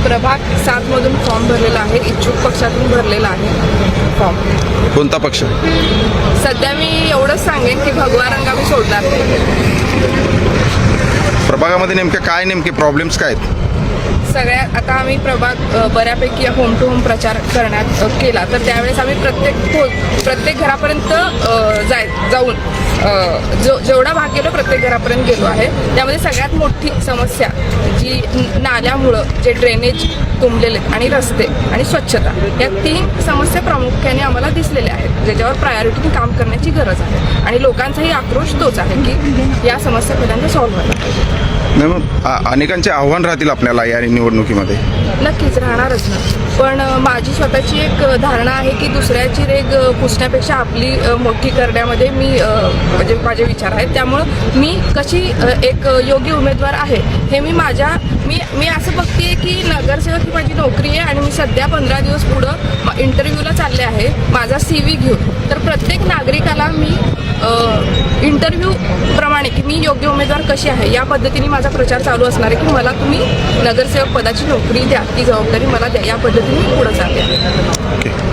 प्रभाग 7 मधून फॉर्म भरलेला आहे, इच्छुक पक्षातून भरलेला आहे फॉर्म. कोणता पक्ष? सध्या मी एवढंच सांगेन की भगवा रंग आम्ही सोडणार नाही. प्रभागामध्ये नेमके प्रॉब्लेम्स काय आहेत? सगळ्यात आता आम्ही प्रभाग बऱ्यापैकी होम टू होम प्रचार करण्यात केला, तर त्यावेळेस आम्ही प्रत्येक घरापर्यंत जाऊन जेवढा भाग गेलो प्रत्येक घरापर्यंत गेलो आहे. त्यामध्ये सगळ्यात मोठी समस्या जी नाल्यामुळं जे ड्रेनेज तुंबलेले आणि रस्ते आणि स्वच्छता, या 3 समस्या प्रामुख्याने आम्हाला दिसलेल्या आहेत, ज्याच्यावर प्रायोरिटीने काम करण्याची गरज आहे. आणि लोकांचाही आक्रोश तोच आहे की या समस्या पहिल्यांदा सॉल्व्ह व्हायला पाहिजे. नाही, मग अनेकांचे आव्हान राहतील आपल्याला या निवडणुकीमध्ये. नक्कीच राहणारच ना, पण माझी स्वतःची एक धारणा आहे की दुसऱ्याची रेग पुसण्यापेक्षा आपली मोठी करण्यामध्ये मी म्हणजे माझे विचार आहेत. त्यामुळं मी कशी एक योग्य उमेदवार आहे हे मी असं बघते की नगरसेवक ही माझी नोकरी आहे आणि मी सध्या 15 दिवस पुढं इंटरव्ह्यूला चालले आहे माझा CV घेऊन. तर प्रत्येक नागरिकाला मी इंटरव्ह्यू प्रमाणे की मी योग्य उमेदवार कशी आहे या पद्धतीने माझा प्रचार चालू असणार आहे की मला तुम्ही नगरसेवक पदाची नोकरी द्या, ती जबाबदारी मला द्या, या पद्धतीने पुढे चालते.